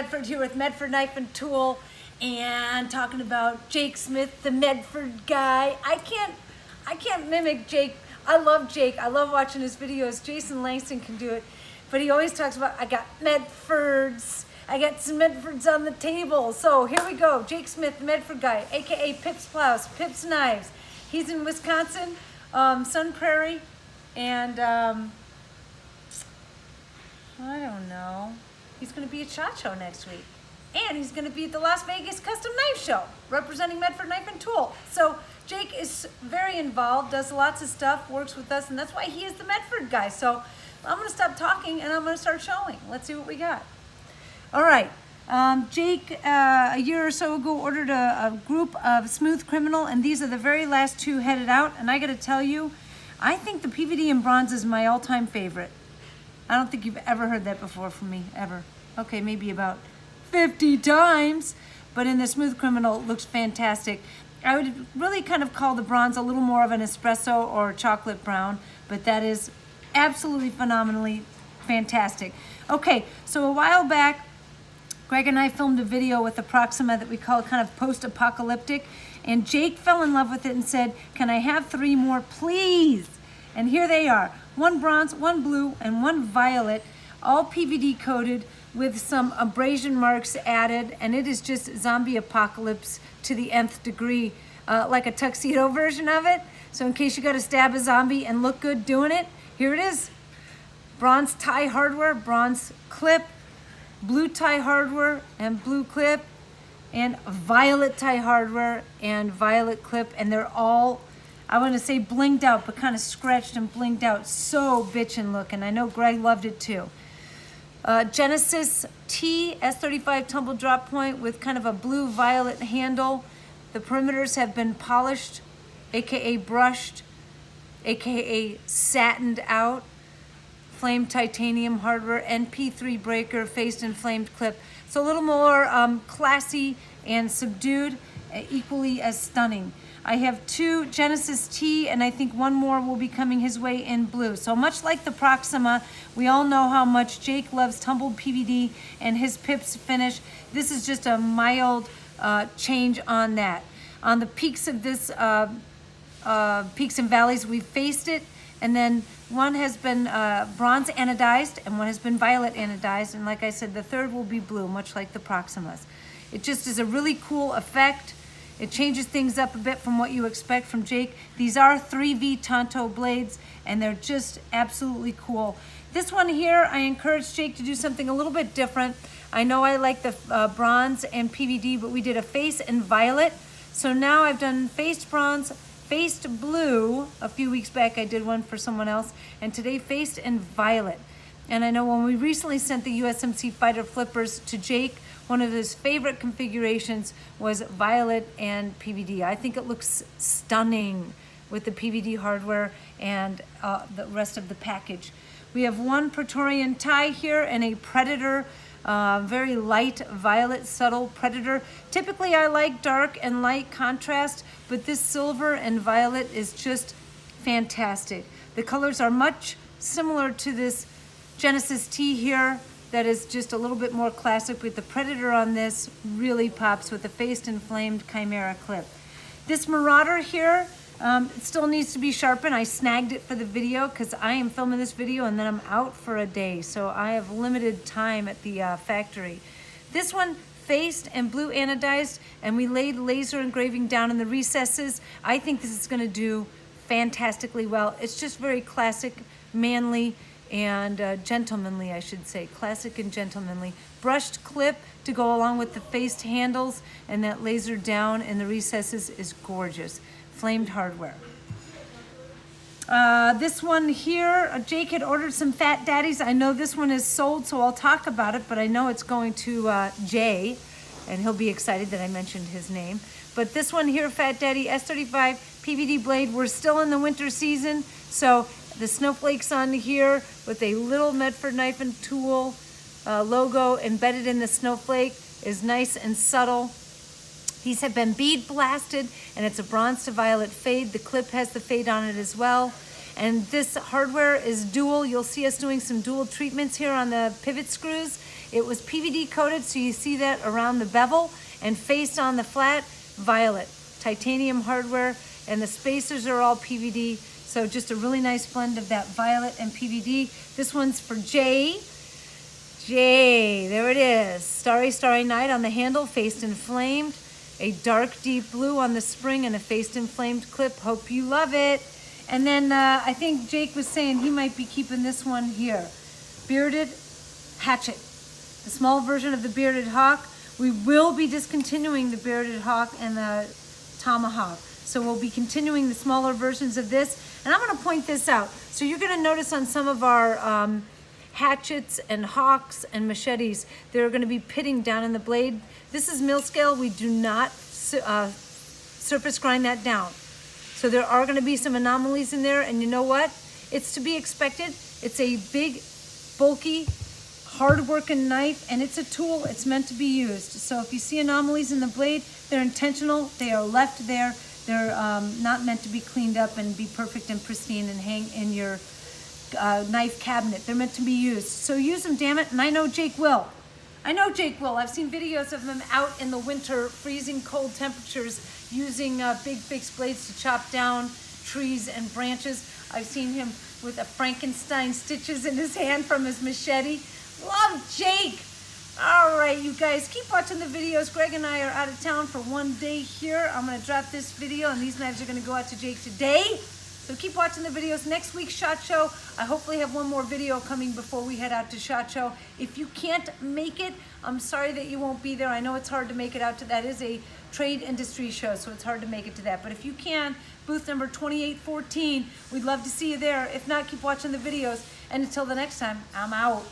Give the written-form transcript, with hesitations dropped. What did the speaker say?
Medford here with Medford Knife and Tool and talking about Jake Smith, the Medford guy. I can't mimic Jake. I love Jake. I love watching his videos. Jason Langston can do it, but he always talks about, I got Medfords. I got some Medfords on the table. So here we go. Jake Smith, the Medford guy, aka Pipped Plows, Pipped Knives. He's in Wisconsin, Sun Prairie, and I don't know. He's going to be at SHOT Show next week. And he's going to be at the Las Vegas Custom Knife Show, representing Medford Knife and Tool. So Jake is very involved, does lots of stuff, works with us, and that's why he is the Medford guy. So I'm going to stop talking and I'm going to start showing. Let's see what we got. All right. Jake, a year or so ago, ordered a group of Smooth Criminal, and these are the very last two headed out. And I got to tell you, I think the PVD in bronze is my all-time favorite. I don't think you've ever heard that before from me, ever. Okay, maybe about 50 times, but in the Smooth Criminal, it looks fantastic. I would really kind of call the bronze a little more of an espresso or chocolate brown, but that is absolutely phenomenally fantastic. Okay, so a while back, Greg and I filmed a video with the Proxima that we call kind of Post-Apocalyptic, and Jake fell in love with it and said, can I have 3 more, please? And here they are. 1 bronze, 1 blue, and 1 violet, all PVD coated with some abrasion marks added, and it is just zombie apocalypse to the nth degree, like a tuxedo version of it. So in case you got to stab a zombie and look good doing it, here it is. Bronze tie hardware, bronze clip, blue tie hardware and blue clip, and violet tie hardware and violet clip, and they're all, I want to say blinged out, but kind of scratched and blinged out. So bitchin' looking. I know Greg loved it too. Genesis T S35 tumble drop point with kind of a blue violet handle. The perimeters have been polished, aka brushed, aka satined out. Flame titanium hardware, NP3 breaker, faced and flamed clip. So a little more classy and subdued, equally as stunning. I have 2 Genesis T, and I think 1 more will be coming his way in blue. So much like the Proxima, we all know how much Jake loves tumbled PVD and his Pips finish. This is just a mild change on that. On the peaks of this peaks and valleys, we've faced it, and then 1 has been bronze anodized and 1 has been violet anodized, and like I said, the 3rd will be blue, much like the Proximas. It just is a really cool effect. It changes things up a bit from what you expect from Jake. These are 3V Tonto blades, and they're just absolutely cool. This one here, I encouraged Jake to do something a little bit different. I know I like the bronze and PVD, but we did a face and violet. So now I've done faced bronze, faced blue. A few weeks back I did one for someone else, and today faced and violet. And I know when we recently sent the USMC fighter flippers to Jake, one of his favorite configurations was violet and PVD. I think it looks stunning with the PVD hardware and the rest of the package. We have 1 Praetorian tie here and a Predator, very light violet, subtle Predator. Typically I like dark and light contrast, but this silver and violet is just fantastic. The colors are much similar to this Genesis T here, that is just a little bit more classic, with the Predator on this really pops with the faced and flamed Chimera clip. This Marauder here, it still needs to be sharpened. I snagged it for the video because I am filming this video and then I'm out for a day, so I have limited time at the factory. This one faced and blue anodized, and we laid laser engraving down in the recesses. I think this is going to do fantastically well. It's just very classic, manly, and gentlemanly, I should say. Classic and gentlemanly. Brushed clip to go along with the faced handles, and that laser down in the recesses is gorgeous. Flamed hardware. This one here, Jake had ordered some Fat Daddies. I know this one is sold, so I'll talk about it, but I know it's going to Jay, and he'll be excited that I mentioned his name. But this one here, Fat Daddy S35 PVD blade, we're still in the winter season, so the snowflakes on here with a little Medford Knife and Tool logo embedded in the snowflake is nice and subtle. These have been bead blasted, and it's a bronze to violet fade. The clip has the fade on it as well. And this hardware is dual. You'll see us doing some dual treatments here on the pivot screws. It was PVD coated, so you see that around the bevel, and faced on the flat, violet. Titanium hardware, and the spacers are all PVD. So just a really nice blend of that violet and PVD. This one's for Jay. Jay, there it is. Starry, Starry Night on the handle, faced and flamed. A dark deep blue on the spring and a faced and flamed clip. Hope you love it. And then I think Jake was saying he might be keeping this one here. Bearded hatchet. The small version of the bearded hawk. We will be discontinuing the bearded hawk and the tomahawk. So we'll be continuing the smaller versions of this. And I'm going to point this out. So you're going to notice on some of our hatchets and hawks and machetes, they're going to be pitting down in the blade. This is mill scale. We do not surface grind that down. So there are going to be some anomalies in there, and you know what? It's to be expected. It's a big, bulky, hard-working knife, and it's a tool. It's meant to be used. So if you see anomalies in the blade, they're intentional. They are left there. They're not meant to be cleaned up and be perfect and pristine and hang in your knife cabinet. They're meant to be used. So use them, damn it, and I know Jake will. I know Jake will. I've seen videos of him out in the winter, freezing cold temperatures, using big fixed blades to chop down trees and branches. I've seen him with a Frankenstein stitches in his hand from his machete. Love Jake. All right, you guys, keep watching the videos. Greg and I are out of town for one day here. I'm going to drop this video, and these knives are going to go out to Jake today. So keep watching the videos. Next week's SHOT Show, I hopefully have one more video coming before we head out to SHOT Show. If you can't make it, I'm sorry that you won't be there. I know it's hard to make it out to that. It is a trade industry show, so it's hard to make it to that. But if you can, booth number 2814, we'd love to see you there. If not, keep watching the videos. And until the next time, I'm out.